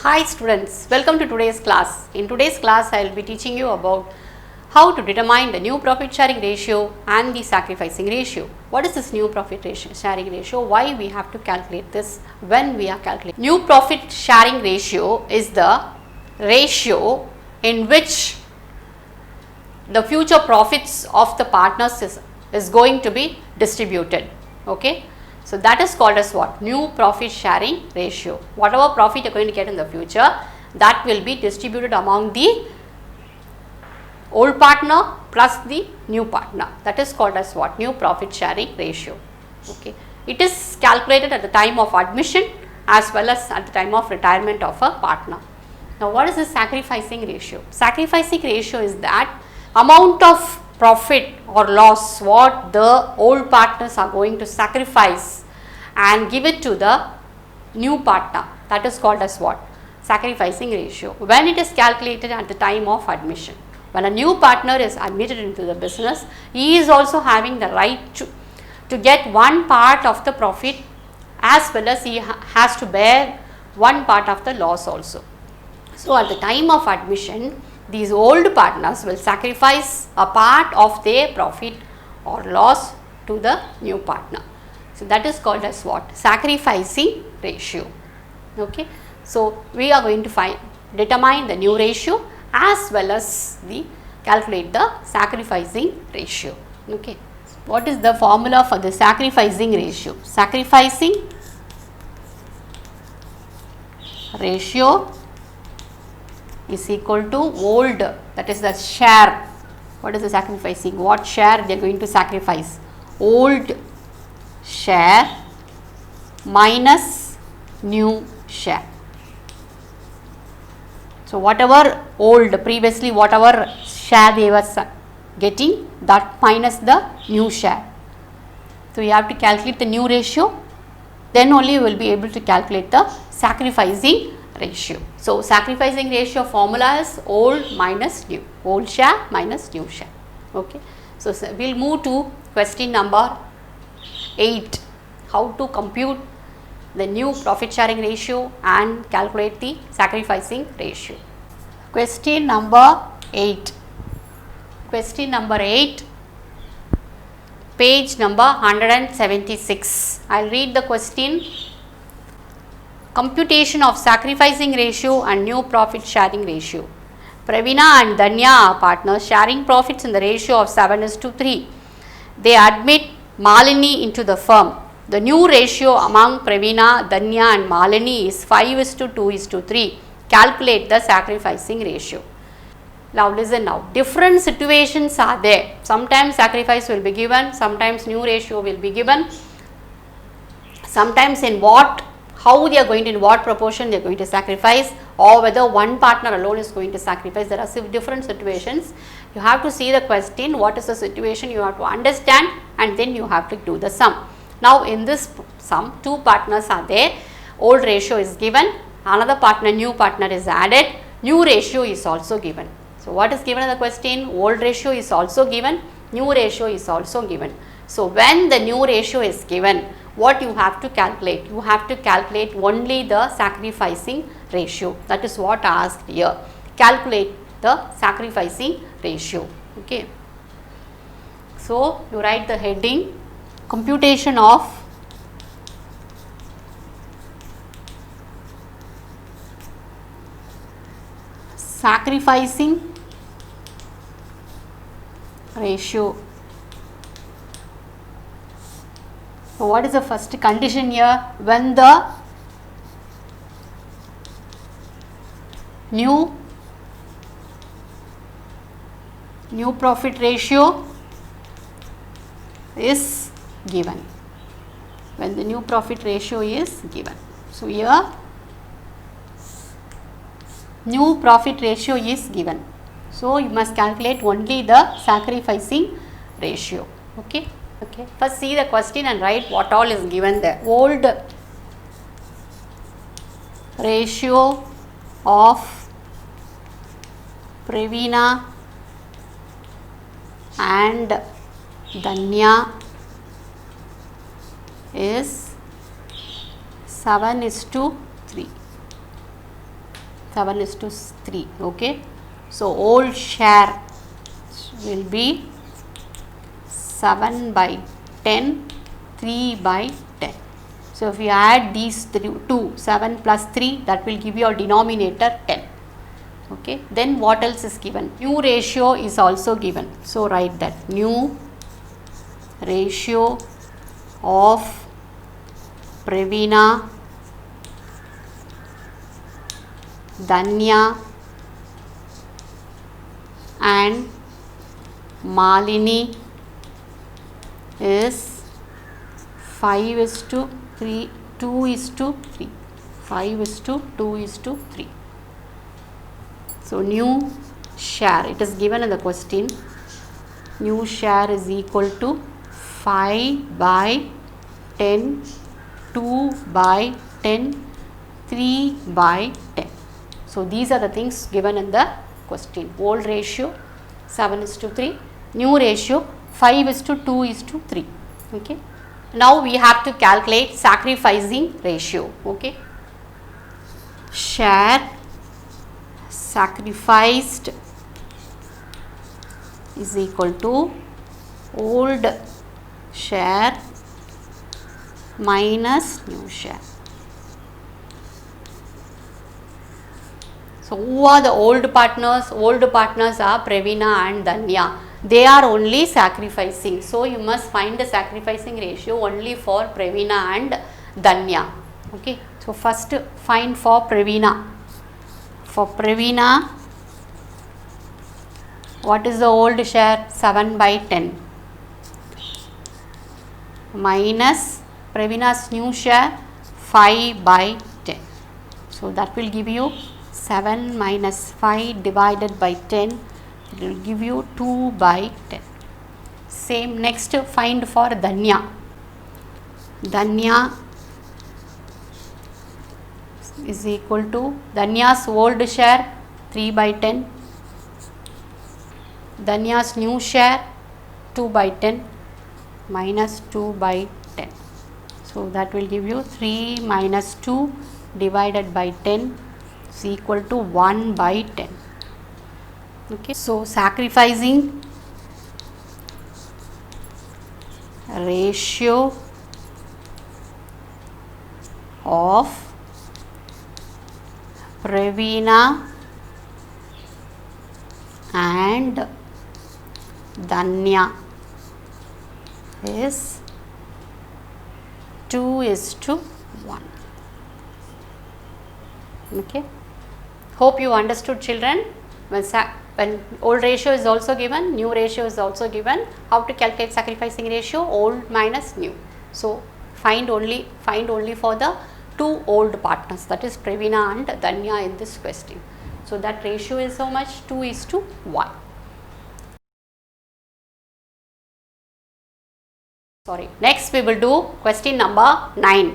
Hi students, welcome to today's class. In today's class, I will be teaching you about how to determine the new profit sharing ratio and the sacrificing ratio. What is this new profit sharing ratio? Why we have to calculate this when we are calculating? New profit sharing ratio is the ratio in which the future profits of the partners is going to be distributed. Okay. So, that is called as what? New profit sharing ratio. Whatever profit you are going to get in the future, that will be distributed among the old partner plus the new partner. That is called as what? New profit sharing ratio. Okay. It is calculated at the time of admission as well as at the time of retirement of a partner. Now, what is the sacrificing ratio? Sacrificing ratio is that amount of profit or loss what the old partners are going to sacrifice and give it to the new partner. That is called as what? Sacrificing ratio. When it is calculated at the time of admission. When a new partner is admitted into the business, he is also having the right to get one part of the profit as well as he has to bear one part of the loss also. So, at the time of admission, these old partners will sacrifice a part of their profit or loss to the new partner. So, that is called as what? Sacrificing ratio. Okay. So, we are going to determine the new ratio as well as calculate the sacrificing ratio. Okay. What is the formula for the sacrificing ratio? Sacrificing ratio is equal to old, that is the share. What is the sacrificing? What share they are going to sacrifice? Old share minus new share. So, whatever old previously whatever share they were getting, that minus the new share. So, you have to calculate the new ratio, then only you will be able to calculate the sacrificing ratio. So, sacrificing ratio formula is old minus new, old share minus new share. Okay. So, we will move to question number 8, how to compute the new profit sharing ratio and calculate the sacrificing ratio. Question number 8. Question number 8, page number 176. I will read the question. Computation of sacrificing ratio and new profit sharing ratio. Pravina and Danya are partners sharing profits in the ratio of 7:3. They admit Malini into the firm. The new ratio among Pravina, Danya and Malini is 5:2:3. Calculate the sacrificing ratio. Now listen now, different situations are there. Sometimes sacrifice will be given, sometimes new ratio will be given, sometimes in how they are going to, in what proportion they are going to sacrifice, or whether one partner alone is going to sacrifice. There are different situations. You have to see the question, what is the situation, you have to understand, and then you have to do the sum. Now, in this sum, two partners are there, old ratio is given, another partner, new partner is added, new ratio is also given. So, what is given in the question? Old ratio is also given, new ratio is also given. So, when the new ratio is given, what you have to calculate? You have to calculate only the sacrificing ratio. That is what asked here. Calculate the sacrificing ratio. Okay. So, you write the heading, computation of sacrificing ratio. So, what is the first condition here? When the new profit ratio is given. When the new profit ratio is given. So, here new profit ratio is given. So, you must calculate only the sacrificing ratio. Okay. Okay. First see the question and write what all is given there. Old ratio of Pravina and Danya is 7:3. 7:3. Okay. So old share will be 7 by 10, 3 by 10. So if you add these two, 7 plus 3, that will give your denominator 10. Okay. Then what else is given? New ratio is also given. So write that new ratio of Pravina, Danya and Malini is 5:3, 2:3, 5:2:3. So new share, it is given in the question, new share is equal to 5 by 10, 2 by 10, 3 by 10. So these are the things given in the question. Old ratio 7:3, new ratio 5:2:3. Okay. Now we have to calculate sacrificing ratio. Okay. Share sacrificed is equal to old share minus new share. So who are the old partners? Old partners are Pravina and Danya. They are only sacrificing. So you must find the sacrificing ratio only for Pravina and Danya. Okay. So first find for Pravina. For Pravina, what is the old share? 7 by 10 minus Pravina's new share 5 by 10. So that will give you 7 minus 5 divided by 10, it will give you 2 by 10. Same, next find for Danya. Danya is equal to Danya's old share 3 by 10, Danya's new share 2 by 10 minus 2 by 10. So that will give you 3 minus 2 divided by 10 is equal to 1 by 10. Okay. So sacrificing ratio of Pravina and Danya is 2:1. Okay. Hope you understood, children. When old ratio is also given, new ratio is also given, how to calculate sacrificing ratio? Old minus new. So find only for the two old partners, that is Pravina and Danya in this question. So that ratio is how much? 2:1. Sorry. Next we will do question number 9.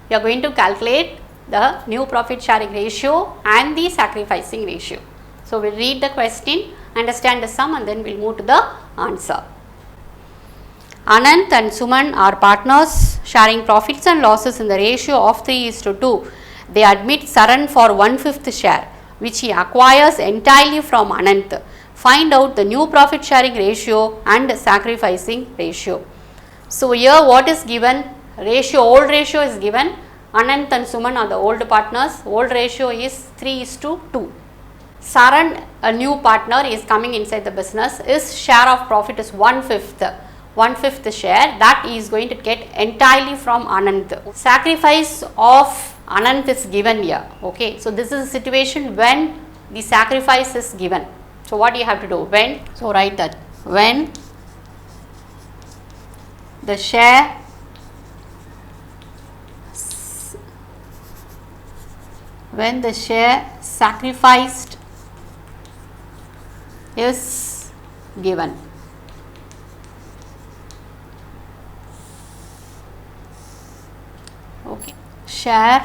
We are going to calculate the new profit sharing ratio and the sacrificing ratio. So we will read the question, understand the sum, and then we will move to the answer. Anant and Suman are partners sharing profits and losses in the ratio of 3:2. They admit Saran for 1/5 share, which he acquires entirely from Anant. Find out the new profit sharing ratio and sacrificing ratio. So here what is given? Ratio, old ratio is given. Anant and Suman are the old partners. Old ratio is 3:2. Saran, a new partner, is coming inside the business. His share of profit is 1/5 share that he is going to get entirely from Anant. Sacrifice of Anant is given here. Okay, so this is a situation when the sacrifice is given. So what you have to do? When, so write that when the share sacrificed is given. Okay. Share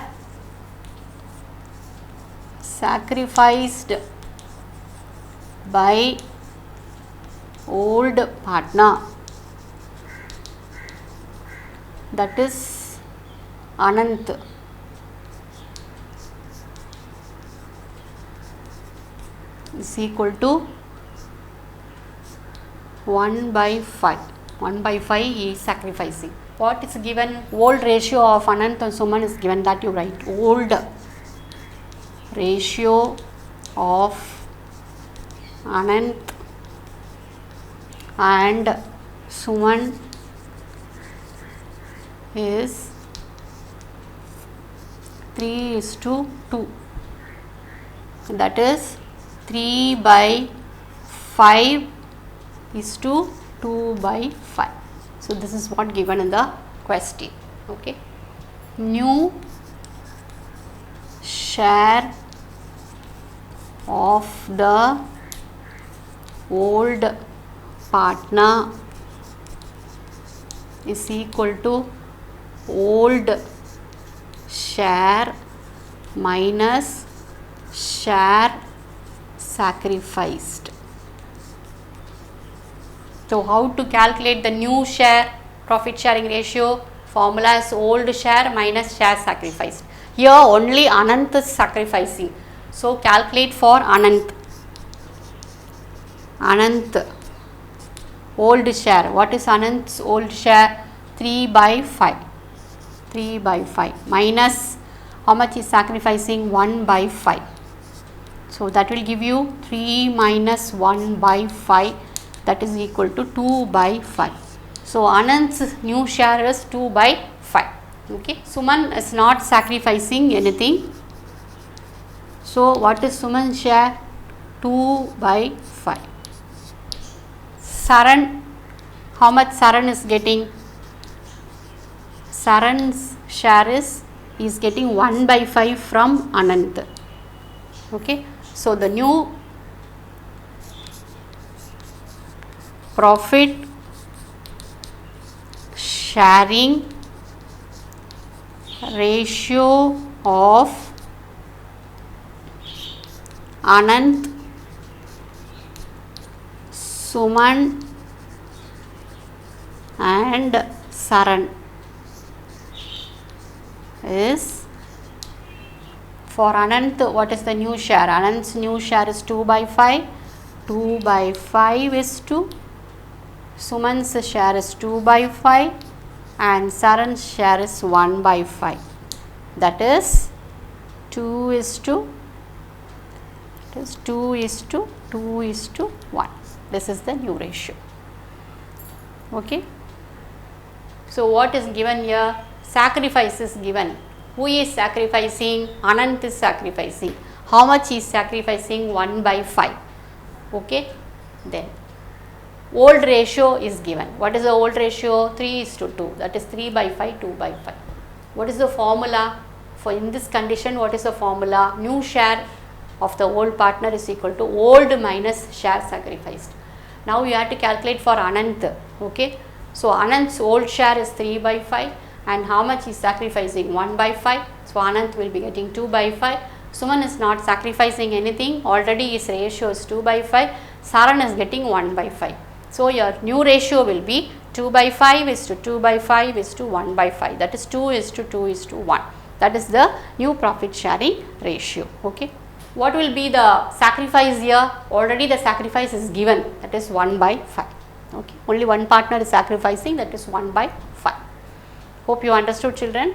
sacrificed by old partner, that is Anant, is equal to 1 by 5. 1 by 5 is sacrificing. What is given? Old ratio of Anant and Suman is given, that you write. Old ratio of Anant and Suman is 3:2. That is 3 by 5 is to 2 by 5. So, this is what given in the question. Okay. New share of the old partner is equal to old share minus share sacrificed. So, how to calculate the new share profit sharing ratio? Formula is old share minus share sacrificed. Here only Anant is sacrificing. So, calculate for Anant. Anant old share. What is Anant's old share? 3 by 5. 3 by 5 minus how much is sacrificing? 1 by 5. So, that will give you 3 minus 1 by 5, that is equal to 2 by 5. So, Anant's new share is 2 by 5. Okay. Suman is not sacrificing anything. So, what is Suman's share? 2 by 5. Saran, how much Saran is getting? Saran's share is getting 1 by 5 from Anant. Okay. So, the new profit sharing ratio of Anant, Suman and Saran is, for Anant, what is the new share? Anant's new share is 2 by 5. 2 by 5 is 2. Suman's share is 2 by 5 and Saran's share is 1 by 5. That is 2 is to 1. This is the new ratio. Okay. So, what is given here? Sacrifice is given. Who is sacrificing? Anant is sacrificing. How much is sacrificing? 1 by 5. Okay. Then old ratio is given. What is the old ratio? 3:2. That is 3 by 5, 2 by 5. What is the formula? For in this condition, what is the formula? New share of the old partner is equal to old minus share sacrificed. Now, you have to calculate for Anant. Okay. So, Anant's old share is 3 by 5 and how much is sacrificing? 1 by 5. So, Anant will be getting 2 by 5. Suman is not sacrificing anything, already his ratio is 2 by 5. Saran is getting 1 by 5. So, your new ratio will be 2 by 5 is to 2 by 5 is to 1 by 5, that is 2 is to 2 is to 1. That is the new profit sharing ratio. Okay. What will be the sacrifice here? Already the sacrifice is given, that is 1 by 5. Okay. Only one partner is sacrificing, that is 1 by 5. Hope you understood, children.